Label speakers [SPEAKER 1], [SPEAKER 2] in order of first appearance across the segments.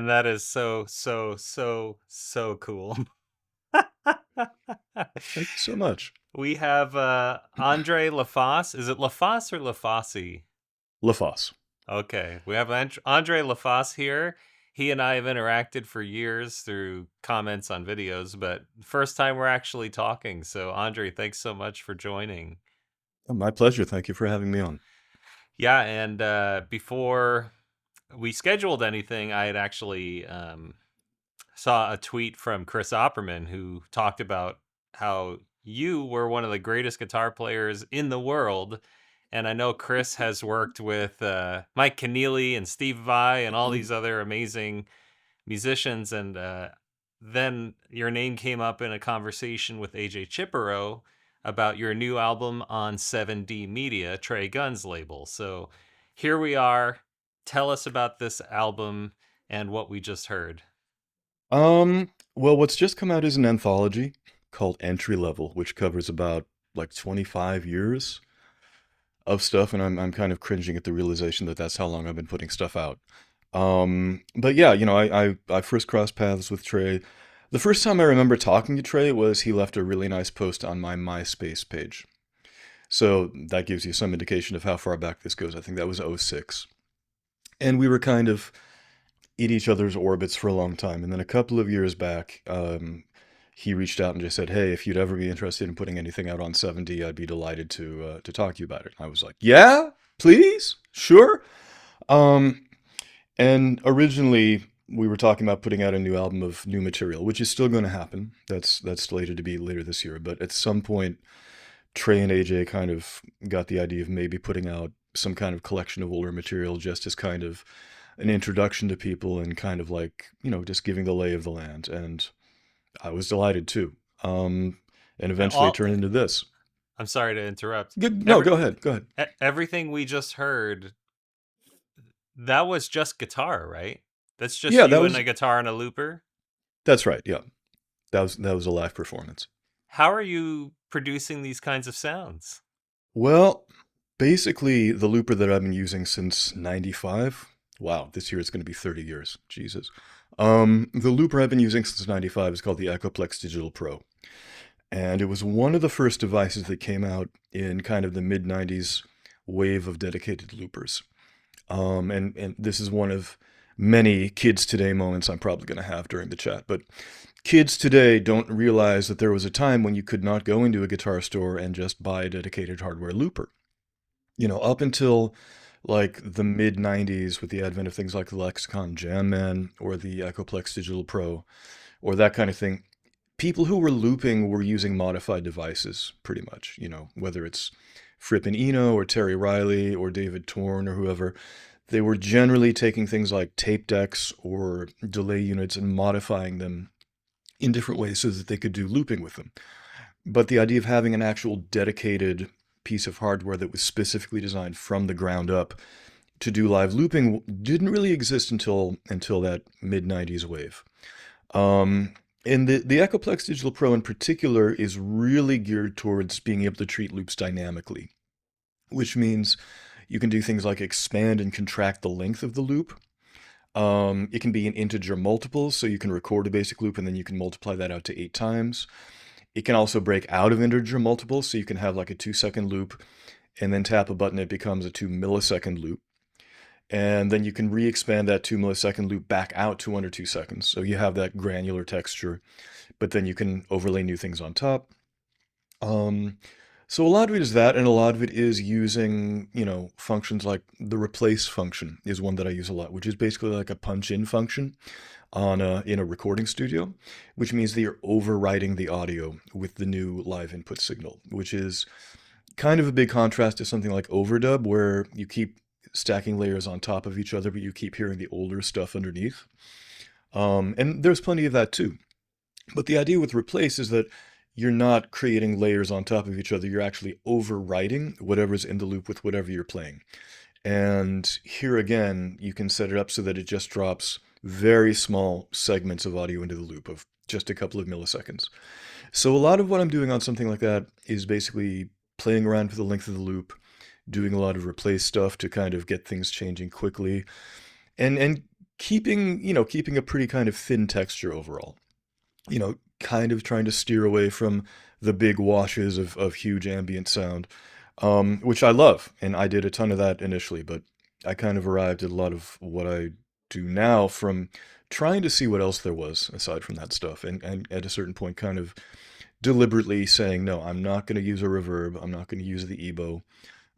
[SPEAKER 1] man, that is so cool.
[SPEAKER 2] Thank you so much.
[SPEAKER 1] We have Andre LaFosse. Is it LaFosse or LaFosse?
[SPEAKER 2] LaFosse.
[SPEAKER 1] Okay, we have Andre LaFosse here. He and I have interacted for years through comments on videos, but first time we're actually talking. So, Andre, thanks so much for joining.
[SPEAKER 2] Oh, my pleasure. Thank you for having me on.
[SPEAKER 1] Yeah, and before we scheduled anything, I had actually saw a tweet from Chris Opperman who talked about how you were one of the greatest guitar players in the world. And I know Chris has worked with Mike Keneally and Steve Vai and all these other amazing musicians. And then your name came up in a conversation with AJ Chippero about your new album on 7D Media, Trey Gunn's label. So here we are. Tell us about this album and what we just heard.
[SPEAKER 2] Well, what's just come out is an anthology called Entry Level, which covers about like 25 years of stuff, and I'm kind of cringing at the realization that that's how long I've been putting stuff out. But yeah, I first crossed paths with Trey. The first time I remember talking to Trey was he left a really nice post on my MySpace page. So that gives you some indication of how far back this goes. I think that was '06. And we were kind of in each other's orbits for a long time. And then a couple of years back, he reached out and just said, "Hey, if you'd ever be interested in putting anything out on 7D, I'd be delighted to talk to you about it." I was like, "Yeah, please, sure." Um, and originally we were talking about putting out a new album of new material, which is still going to happen. That's slated to be later this year. But at some point, Trey and AJ kind of got the idea of maybe putting out some kind of collection of older material just as kind of an introduction to people and kind of like, just giving the lay of the land. And I was delighted too. And eventually it
[SPEAKER 1] All
[SPEAKER 2] turned into this.
[SPEAKER 1] I'm sorry to interrupt.
[SPEAKER 2] No, go ahead. Go ahead.
[SPEAKER 1] Everything we just heard, that was just guitar, right? That's just
[SPEAKER 2] Yeah,
[SPEAKER 1] you and a guitar and a looper.
[SPEAKER 2] that's right. Yeah. That was a live performance.
[SPEAKER 1] How are you producing these kinds of sounds?
[SPEAKER 2] Well, basically the looper that I've been using since 95. Wow, this year it's going to be 30 years. Jesus. The looper I've been using since 95 is called the Echoplex Digital Pro. And it was one of the first devices that came out in kind of the mid 90s wave of dedicated loopers. And this is one of many kids today moments I'm probably going to have during the chat. But kids today don't realize that there was a time when you could not go into a guitar store and just buy a dedicated hardware looper. Up until like the mid 90s with the advent of things like the Lexicon Jam Man or the Echoplex Digital Pro or that kind of thing, people who were looping were using modified devices pretty much, whether it's Fripp and Eno or Terry Riley or David Torn or whoever. They were generally taking things like tape decks or delay units and modifying them in different ways so that they could do looping with them. But the idea of having an actual dedicated piece of hardware that was specifically designed from the ground up to do live looping didn't really exist until that mid 90s wave. And the Echoplex Digital Pro in particular is really geared towards being able to treat loops dynamically, which means you can do things like expand and contract the length of the loop. It can be in integer multiples, so you can record a basic loop and then you can multiply that out to 8 times. It can also break out of integer multiples, so you can have like a 2-second loop and then tap a button, it becomes a 2-millisecond loop. And then you can re-expand that 2-millisecond loop back out to under 2 seconds. So you have that granular texture, but then you can overlay new things on top. So a lot of it is that, and a lot of it is using, functions like the replace function is one that I use a lot, which is basically like a punch-in function in a recording studio, which means that you're overwriting the audio with the new live input signal, which is kind of a big contrast to something like overdub, where you keep stacking layers on top of each other, but you keep hearing the older stuff underneath. And there's plenty of that too. But the idea with replace is that you're not creating layers on top of each other. You're actually overwriting whatever's in the loop with whatever you're playing. And here again, you can set it up so that it just drops very small segments of audio into the loop of just a couple of milliseconds. So a lot of what I'm doing on something like that is basically playing around with the length of the loop, doing a lot of replace stuff to kind of get things changing quickly, and keeping a pretty kind of thin texture overall. Kind of trying to steer away from the big washes of huge ambient sound, which I love, and I did a ton of that initially, but I kind of arrived at a lot of what I do now from trying to see what else there was aside from that stuff, and at a certain point, kind of deliberately saying, no, I'm not going to use a reverb, I'm not going to use the EBO.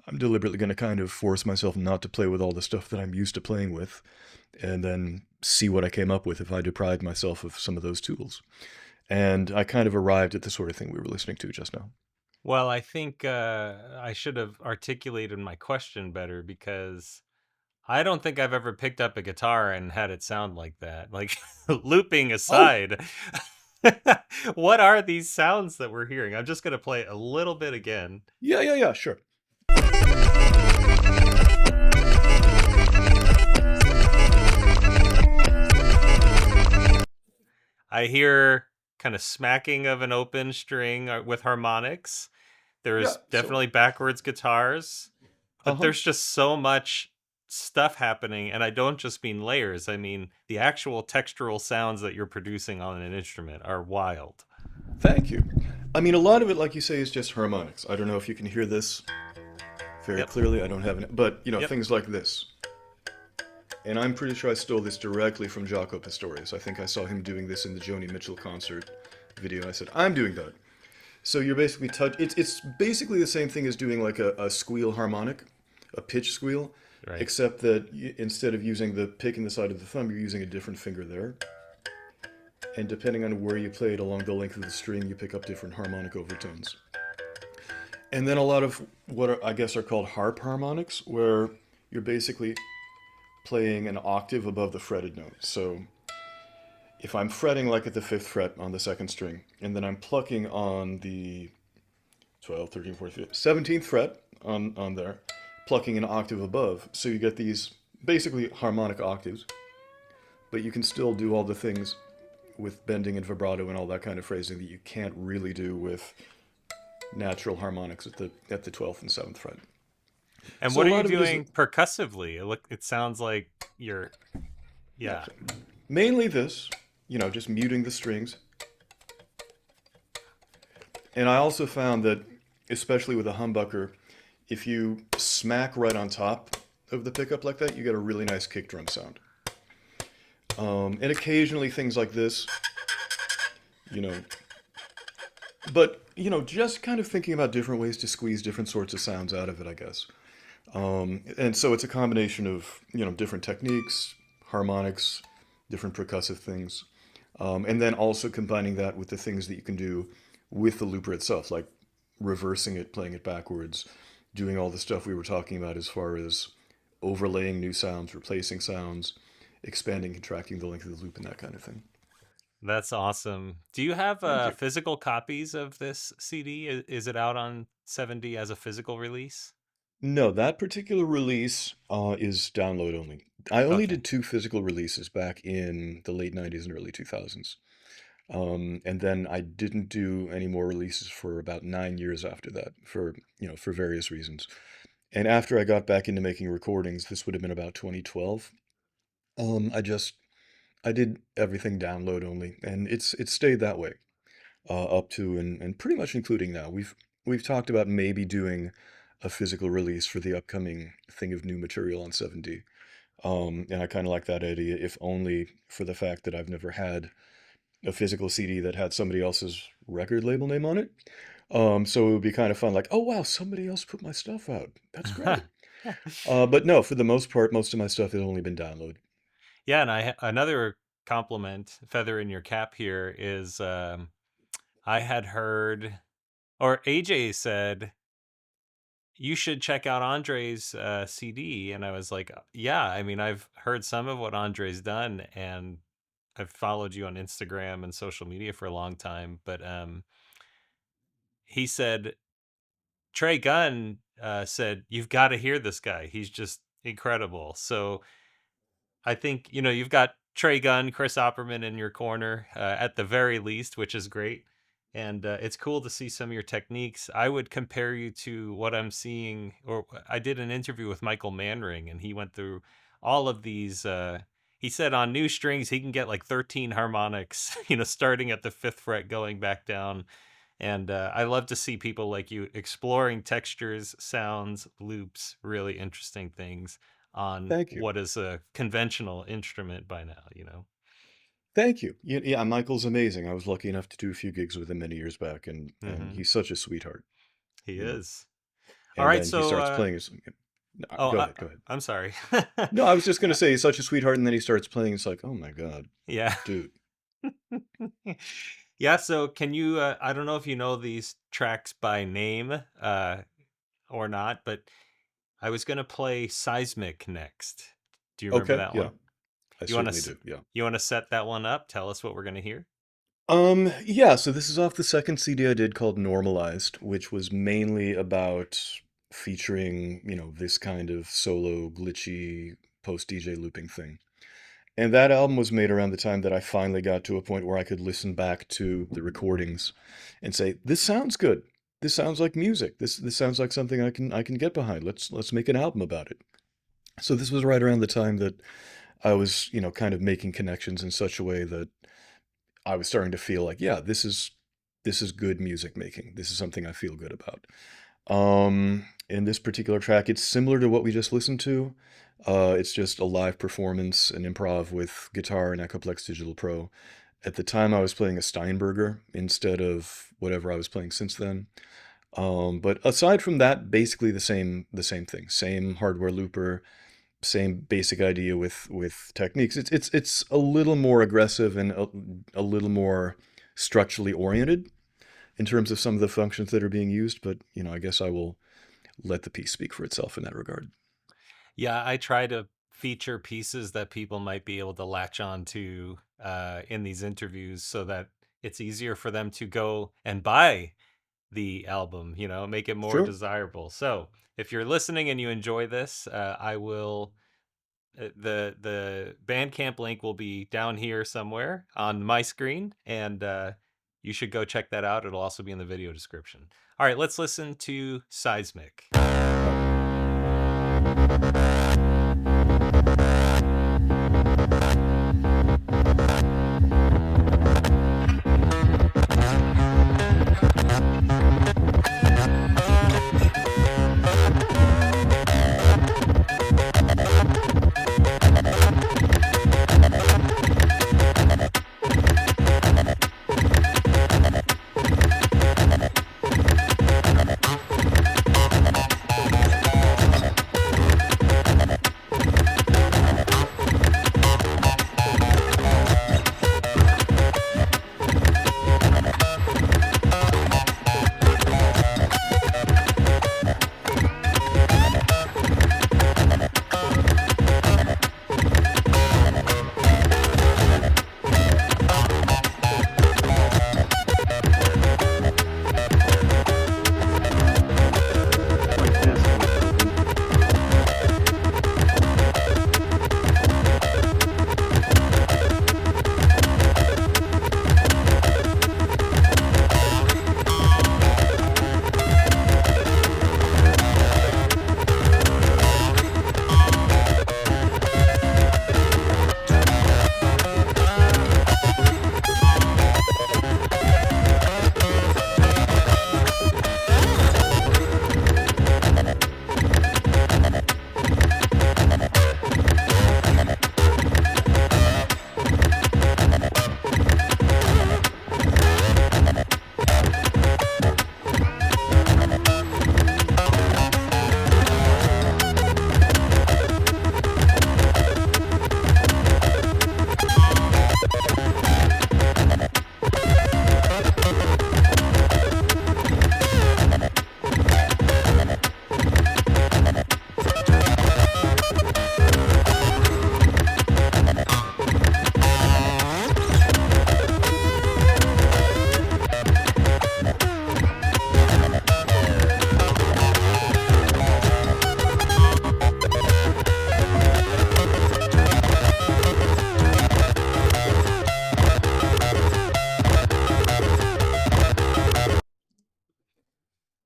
[SPEAKER 2] I'm deliberately going to kind of force myself not to play with all the stuff that I'm used to playing with, and then see what I came up with if I deprived myself of some of those tools. And I kind of arrived at the sort of thing we were listening to just now.
[SPEAKER 1] Well, I think I should have articulated my question better, because I don't think I've ever picked up a guitar and had it sound like that. Like, looping
[SPEAKER 2] Oh,
[SPEAKER 1] aside, what are these sounds that we're hearing? I'm just going to play a little bit again.
[SPEAKER 2] yeah, yeah, yeah, sure.
[SPEAKER 1] I hear kind of smacking of an open string with harmonics.
[SPEAKER 2] Yeah,
[SPEAKER 1] There's
[SPEAKER 2] so,
[SPEAKER 1] definitely backwards guitars, but
[SPEAKER 2] uh-huh.
[SPEAKER 1] there's just so much stuff happening. And I don't just mean layers, I mean the actual textural sounds that you're producing on an instrument are wild.
[SPEAKER 2] Thank you. I mean, a lot of it, like you say, is just harmonics. I don't know if you can hear this very
[SPEAKER 1] Yep.
[SPEAKER 2] clearly. I don't have it, but,
[SPEAKER 1] Yep.
[SPEAKER 2] things like this. And I'm pretty sure I stole this directly from Jaco Pastorius. I think I saw him doing this in the Joni Mitchell concert video. I said, I'm doing that. So you're basically it's basically the same thing as doing like a squeal harmonic, a pitch squeal,
[SPEAKER 1] Right.
[SPEAKER 2] except that instead of using the pick in the side of the thumb, you're using a different finger there. And depending on where you play it along the length of the string, you pick up different harmonic overtones. And then a lot of what I guess are called harp harmonics, where you're basically playing an octave above the fretted note. So if I'm fretting like at the fifth fret on the second string, and then I'm plucking on the 12, 13, 14, 17th fret on there, plucking an octave above. So you get these basically harmonic octaves, but you can still do all the things with bending and vibrato and all that kind of phrasing that you can't really do with natural harmonics at the 12th and 7th fret.
[SPEAKER 1] And
[SPEAKER 2] So
[SPEAKER 1] what
[SPEAKER 2] a
[SPEAKER 1] are you
[SPEAKER 2] lot of it is,
[SPEAKER 1] doing percussively? It sounds like you're,
[SPEAKER 2] yeah,
[SPEAKER 1] yeah.
[SPEAKER 2] so mainly this, just muting the strings. And I also found that, especially with a humbucker, if you smack right on top of the pickup like that, you get a really nice kick drum sound. And occasionally things like this, you know, but just kind of thinking about different ways to squeeze different sorts of sounds out of it, I guess. And so it's a combination of different techniques, harmonics, different percussive things, and then also combining that with the things that you can do with the looper itself, like reversing it, playing it backwards, doing all the stuff we were talking about as far as overlaying new sounds, replacing sounds, expanding, contracting the length of the loop, and that kind of thing.
[SPEAKER 1] That's awesome. Do you have
[SPEAKER 2] Thank you.
[SPEAKER 1] physical copies of this CD? Is it out on 7D as a physical release?
[SPEAKER 2] No, that particular release is download only. I only
[SPEAKER 1] Okay.
[SPEAKER 2] did two physical releases back in the late 90s and early 2000s. And then I didn't do any more releases for about 9 years after that for various reasons. And after I got back into making recordings, this would have been about 2012. I just I did everything download only, and it's stayed that way up to and pretty much including now. We've talked about maybe doing a physical release for the upcoming thing of new material on 7D. And I kind of like that idea, if only for the fact that I've never had a physical CD that had somebody else's record label name on it. So it would be kind of fun, like, oh wow, somebody else put my stuff out. That's great. But no, for the most part, most of my stuff has only been download.
[SPEAKER 1] Yeah, and another compliment, feather in your cap here is I had heard, or AJ said, you should check out Andre's CD, and I was like, yeah. I mean, I've heard some of what Andre's done, and I've followed you on Instagram and social media for a long time. But he said Trey Gunn said you've got to hear this guy. He's just incredible. So I think you've got Trey Gunn, Chris Opperman in your corner at the very least, which is great. And it's cool to see some of your techniques. I would compare you to what I'm seeing, or I did an interview with Michael Manring, and he went through all of these. he said on new strings he can get like 13 harmonics, starting at the fifth fret, going back down. And I love to see people like you exploring textures, sounds, loops, really interesting things on
[SPEAKER 2] Thank you.
[SPEAKER 1] what is a conventional instrument by now.
[SPEAKER 2] Thank you. Yeah, Michael's amazing. I was lucky enough to do a few gigs with him many years back, and
[SPEAKER 1] Hmm.
[SPEAKER 2] he's such a sweetheart,
[SPEAKER 1] He
[SPEAKER 2] you know.
[SPEAKER 1] is. All
[SPEAKER 2] And
[SPEAKER 1] right,
[SPEAKER 2] then he
[SPEAKER 1] so
[SPEAKER 2] starts playing his. No,
[SPEAKER 1] oh,
[SPEAKER 2] go ahead, go ahead.
[SPEAKER 1] I'm sorry.
[SPEAKER 2] No, I was just gonna say he's such a sweetheart, and then he starts playing. It's like, oh my God,
[SPEAKER 1] Yeah.
[SPEAKER 2] dude.
[SPEAKER 1] Yeah, so can you I don't know if you know these tracks by name or not, but I was going to play Seismic next. Do you remember
[SPEAKER 2] Okay,
[SPEAKER 1] that
[SPEAKER 2] yeah,
[SPEAKER 1] one?
[SPEAKER 2] I
[SPEAKER 1] You want
[SPEAKER 2] certainly
[SPEAKER 1] to
[SPEAKER 2] do. Yeah.
[SPEAKER 1] you want to set that one up? Tell us what we're going to hear.
[SPEAKER 2] Yeah, so this is off the second CD I did called Normalized, which was mainly about featuring, this kind of solo, glitchy, post DJ looping thing. And that album was made around the time that I finally got to a point where I could listen back to the recordings and say, this sounds good. This sounds like music. This sounds like something I can get behind. Let's make an album about it. So this was right around the time that I was, kind of making connections in such a way that I was starting to feel like, yeah, this is good music making. This is something I feel good about. In this particular track, it's similar to what we just listened to. It's just a live performance, an improv with guitar and Echoplex Digital Pro. At the time, I was playing a Steinberger instead of whatever I was playing since then. But aside from that, basically the same thing, same hardware looper, same basic idea with techniques. It's a little more aggressive and a little more structurally oriented in terms of some of the functions that are being used. But I guess I will let the piece speak for itself in that regard.
[SPEAKER 1] Yeah, I try to feature pieces that people might be able to latch on to in these interviews so that it's easier for them to go and buy the album, make it more
[SPEAKER 2] Sure.
[SPEAKER 1] desirable. So if you're listening and you enjoy this, I will the Bandcamp link will be down here somewhere on my screen, and you should go check that out. It'll also be in the video description. All right, let's listen to Seismic.
[SPEAKER 2] All right.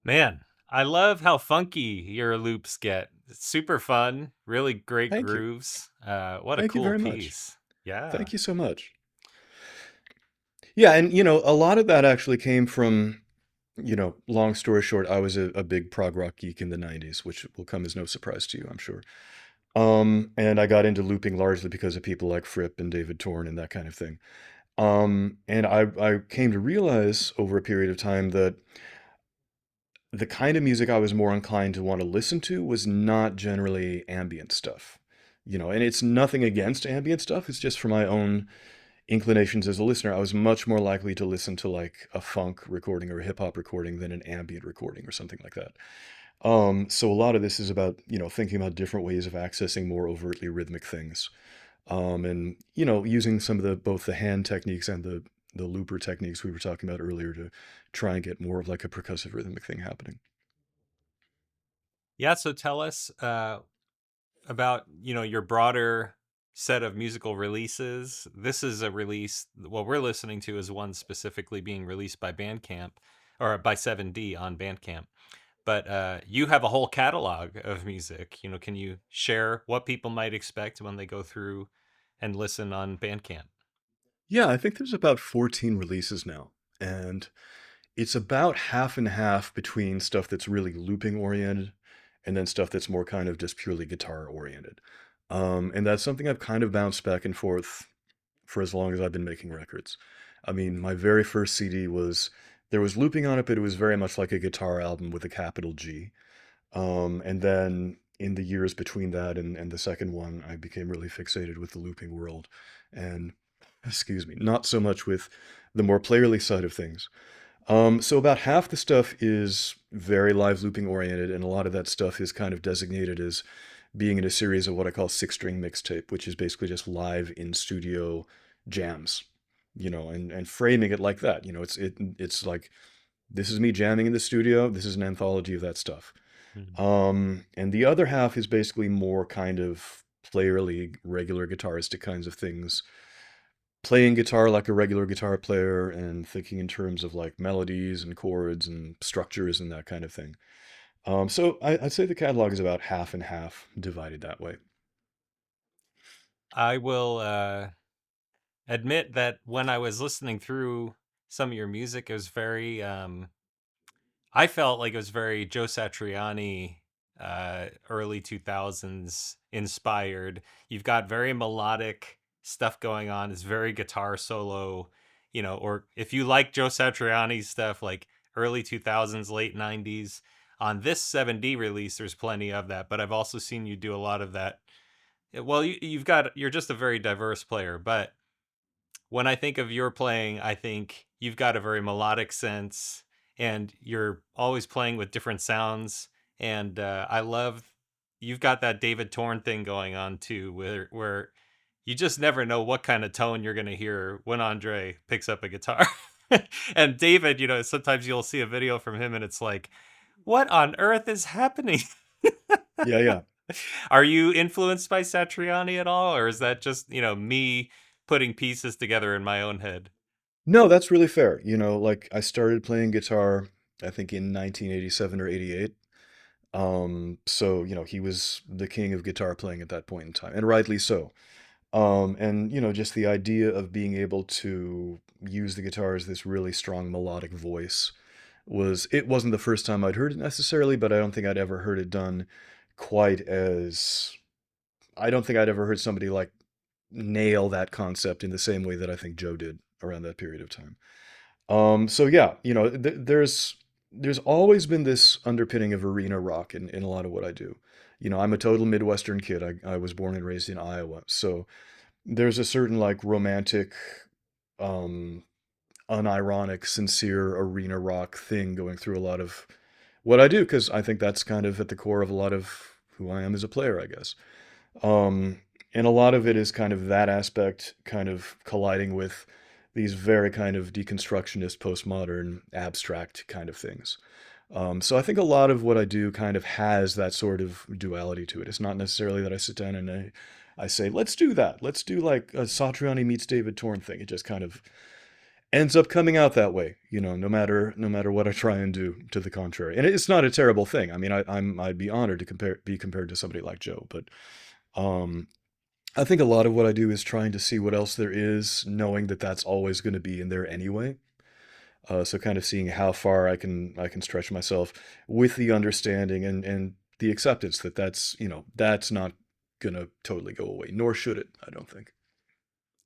[SPEAKER 1] Man, I love how funky your loops get. It's super fun, really great
[SPEAKER 2] Thank you.
[SPEAKER 1] grooves. What a
[SPEAKER 2] Thank you
[SPEAKER 1] cool
[SPEAKER 2] very much.
[SPEAKER 1] piece. Yeah.
[SPEAKER 2] Thank you so much. Yeah, and a lot of that actually came from, long story short, I was a big prog rock geek in the 90s, which will come as no surprise to you, I'm sure. And I got into looping largely because of people like Fripp and David Torn and that kind of thing. And I came to realize over a period of time that the kind of music I was more inclined to want to listen to was not generally ambient stuff. And it's nothing against ambient stuff. It's just for my own inclinations as a listener. I was much more likely to listen to like a funk recording or a hip hop recording than an ambient recording or something like that. So a lot of this is about, thinking about different ways of accessing more overtly rhythmic things. And using some of the both the hand techniques and the looper techniques we were talking about earlier to try and get more of like a percussive rhythmic thing happening.
[SPEAKER 1] Yeah, so tell us about, your broader set of musical releases. This is a release, what we're listening to is one specifically being released by Bandcamp or by 7D on Bandcamp. But you have a whole catalog of music. Can you share what people might expect when they go through and listen on Bandcamp?
[SPEAKER 2] Yeah, I think there's about 14 releases now, and it's about half and half between stuff that's really looping oriented and then stuff that's more kind of just purely guitar oriented. And that's something I've kind of bounced back and forth for as long as I've been making records. I mean, my very first CD there was looping on it, but it was very much like a guitar album with a capital G. And then in the years between that and the second one, I became really fixated with the looping world and, excuse me, not so much with the more playerly side of things. So about half the stuff is very live looping oriented, and a lot of that stuff is kind of designated as being in a series of what I call six-string mixtape, which is basically just live in studio jams, and framing it like that. It's like this is me jamming in the studio. This is an anthology of that stuff.
[SPEAKER 1] Mhm.
[SPEAKER 2] And the other half is basically more kind of playerly, regular guitaristic kinds of things, playing guitar like a regular guitar player and thinking in terms of like melodies and chords and structures and that kind of thing. So I'd say the catalog is about half and half divided that way.
[SPEAKER 1] I will admit that when I was listening through some of your music, it was very I felt like it was very Joe Satriani, early 2000s inspired. You've got very melodic stuff going on. It's very guitar solo, or if you like Joe Satriani stuff like early 2000s, late 90s, on this 7D release, there's plenty of that. But I've also seen you do a lot of that. Well, you're just a very diverse player, but when I think of your playing, I think you've got a very melodic sense and you're always playing with different sounds. And I love you've got that David Torn thing going on too, where you just never know what kind of tone you're going to hear when Andre picks up a guitar. And David, sometimes you'll see a video from him and it's like, what on earth is happening?
[SPEAKER 2] Yeah, yeah.
[SPEAKER 1] Are you influenced by Satriani at all, or is that just me putting pieces together in my own head?
[SPEAKER 2] No, that's really fair. Like I started playing guitar, I think in 1987 or 88. So, he was the king of guitar playing at that point in time, and rightly so. And just the idea of being able to use the guitar as this really strong melodic voice it wasn't the first time I'd heard it necessarily, but I don't think I'd ever heard it done quite as I don't think I'd ever heard somebody like nail that concept in the same way that I think Joe did around that period of time. So yeah, there's always been this underpinning of arena rock in a lot of what I do. I'm a total Midwestern kid. I was born and raised in Iowa, so there's a certain like romantic, um, unironic, sincere arena rock thing going through a lot of what I do because I think that's kind of at the core of a lot of who I am as a player, I guess. Um, and a lot of it is kind of that aspect kind of colliding with these very kind of deconstructionist, postmodern, abstract kind of things. So I think a lot of what I do kind of has that sort of duality to it. It's not necessarily that I sit down and I say, let's do that. Let's do like a Satriani meets David Torn thing. It just kind of ends up coming out that way, no matter what I try and do to the contrary. And it's not a terrible thing. I mean, I'd be honored to be compared to somebody like Joe, but um, I think a lot of what I do is trying to see what else there is, knowing that that's always going to be in there anyway. So kind of seeing how far I can stretch myself with the understanding and the acceptance that that's not gonna totally go away, nor should it. I don't think.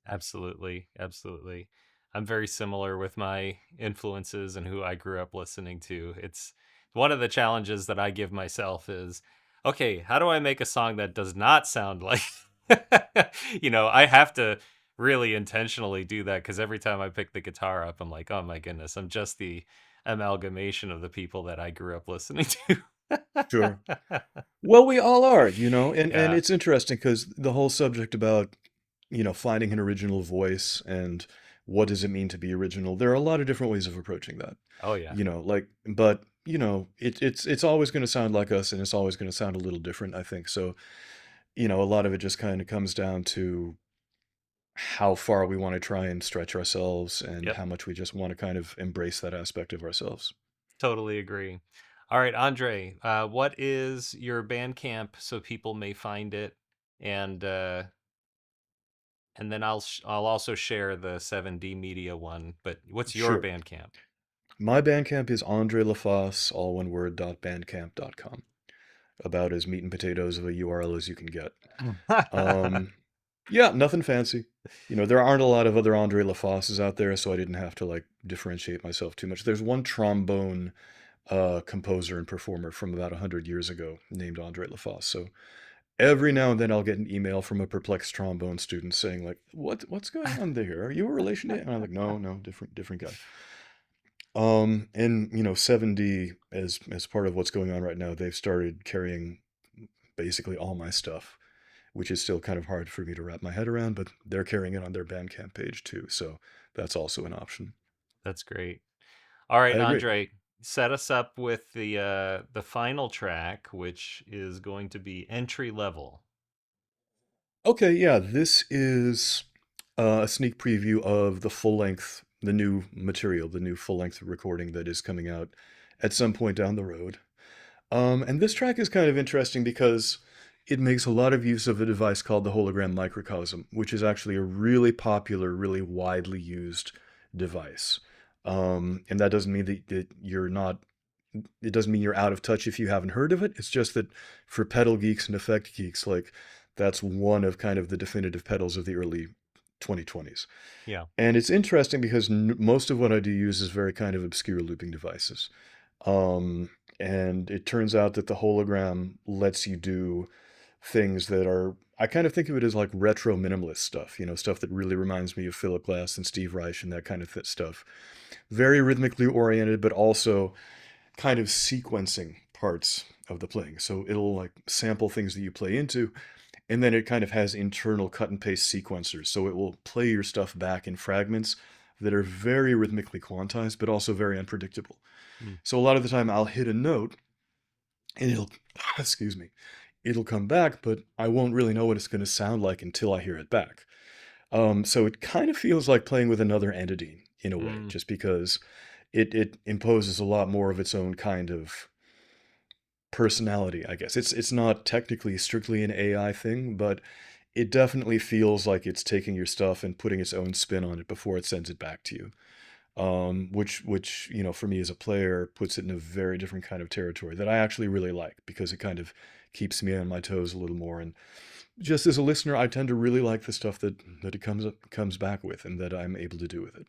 [SPEAKER 1] Absolutely, absolutely. I'm very similar with my influences and who I grew up listening to. It's one of the challenges that I give myself is, okay, how do I make a song that does not sound like I have to really intentionally do that because every time I pick the guitar up, I'm like, oh my goodness, I'm just the amalgamation of the people that I grew up listening to.
[SPEAKER 2] Sure. Well, we all are, and
[SPEAKER 1] Yeah.
[SPEAKER 2] it's interesting because the whole subject about finding an original voice and what does it mean to be original. There are a lot of different ways of approaching that.
[SPEAKER 1] Oh yeah.
[SPEAKER 2] But it's always going to sound like us, and it's always going to sound a little different. I think so. A lot of it just kind of comes down to how far we want to try and stretch ourselves and
[SPEAKER 1] Yep.
[SPEAKER 2] how much we just want to kind of embrace that aspect of ourselves.
[SPEAKER 1] Totally agree. All right, Andre, what is your Bandcamp so people may find it, and and then I'll also share the 7D Media one. But what's your
[SPEAKER 2] Sure.
[SPEAKER 1] Bandcamp?
[SPEAKER 2] My Bandcamp is Andre LaFosse, all one word, .bandcamp.com. About as meat and potatoes of a URL as you can get. Um, yeah, nothing fancy. There aren't a lot of other Andre LaFosses out there, so I didn't have to like differentiate myself too much. There's one trombone composer and performer from about 100 years ago named Andre LaFosse. So every now and then I'll get an email from a perplexed trombone student saying like, what's going on there? Are you a relation to him?" And I'm like, no, different guy. And 7D as part of what's going on right now, they've started carrying basically all my stuff, which is still kind of hard for me to wrap my head around, but they're carrying it on their Bandcamp page too, so that's also an option.
[SPEAKER 1] That's great. All
[SPEAKER 2] I
[SPEAKER 1] right,
[SPEAKER 2] agree.
[SPEAKER 1] Andre, set us up with the final track, which is going to be Entry Level.
[SPEAKER 2] Okay, yeah, this is a sneak preview of the new material, the new full-length recording that is coming out at some point down the road. And this track is kind of interesting because it makes a lot of use of a device called the hologram microcosm, which is actually a really popular, really widely used device. And that doesn't mean that you're not, it doesn't mean you're out of touch if you haven't heard of it. It's just that for pedal geeks and effect geeks, like that's one of kind of the definitive pedals of the early 2020s.
[SPEAKER 1] Yeah.
[SPEAKER 2] And it's interesting because most of what I do use is very kind of obscure looping devices. Um, and it turns out that the hologram lets you do things that are, I kind of think of it as like retro minimalist stuff, stuff that really reminds me of Philip Glass and Steve Reich and that kind of stuff. Very rhythmically oriented, but also kind of sequencing parts of the playing. So it'll like sample things that you play into, and then it kind of has internal cut and paste sequencers. So it will play your stuff back in fragments that are very rhythmically quantized, but also very unpredictable.
[SPEAKER 1] Mm.
[SPEAKER 2] So a lot of the time I'll hit a note and it'll, excuse me, it'll come back, but I won't really know what it's going to sound like until I hear it back. So it kind of feels like playing with another entity in a way,
[SPEAKER 1] Mm.
[SPEAKER 2] just because it imposes a lot more of its own kind of personality, I guess. It's not technically strictly an AI thing, but it definitely feels like it's taking your stuff and putting its own spin on it before it sends it back to you. Which for me as a player puts it in a very different kind of territory that I actually really like because it kind of keeps me on my toes a little more. And just as a listener, I tend to really like the stuff that it comes back with and that I'm able to do with it.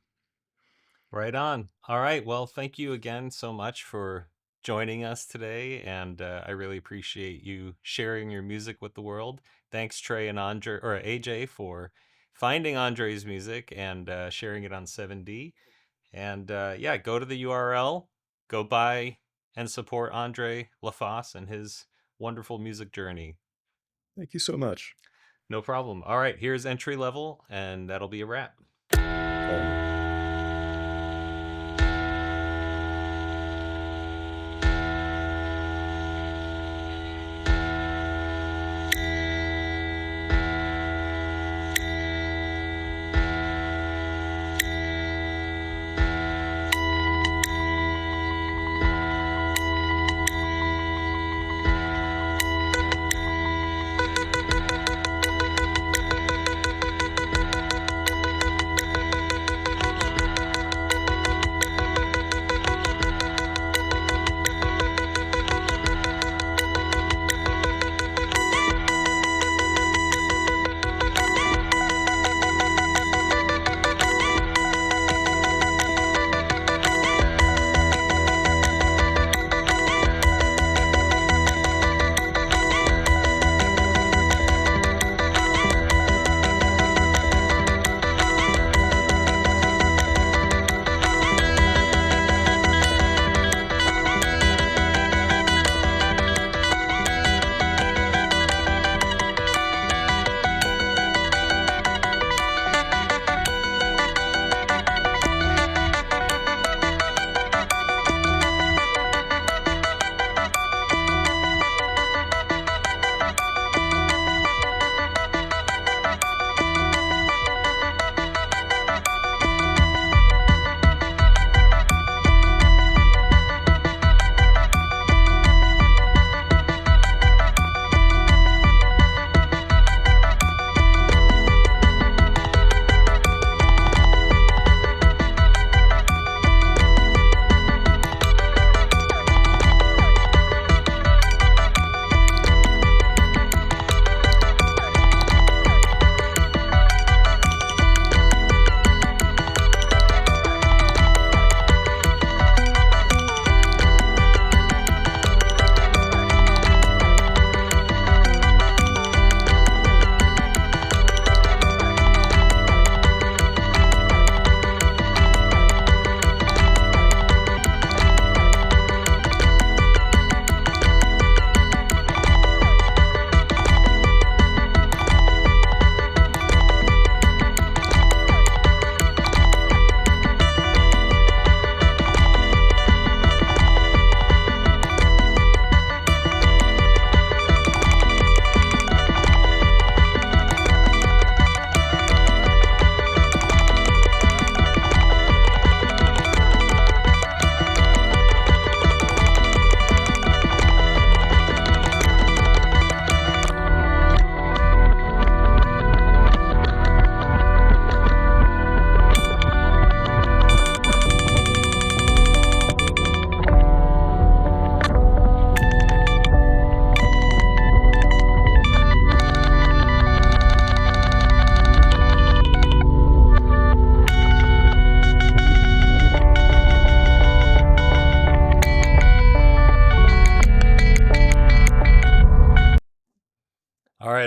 [SPEAKER 1] Right on. All right. Well, thank you again so much for joining us today, and I really appreciate you sharing your music with the world. Thanks, Trey and Andre or AJ, for finding Andre's music and sharing it on 7D. And yeah, go to the URL, go buy and support Andre LaFosse and his wonderful music journey.
[SPEAKER 2] Thank you so much.
[SPEAKER 1] No problem. All right, here's Entry Level, and that'll be a wrap.
[SPEAKER 2] Alrighty.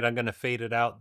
[SPEAKER 1] right, I'm going to fade it out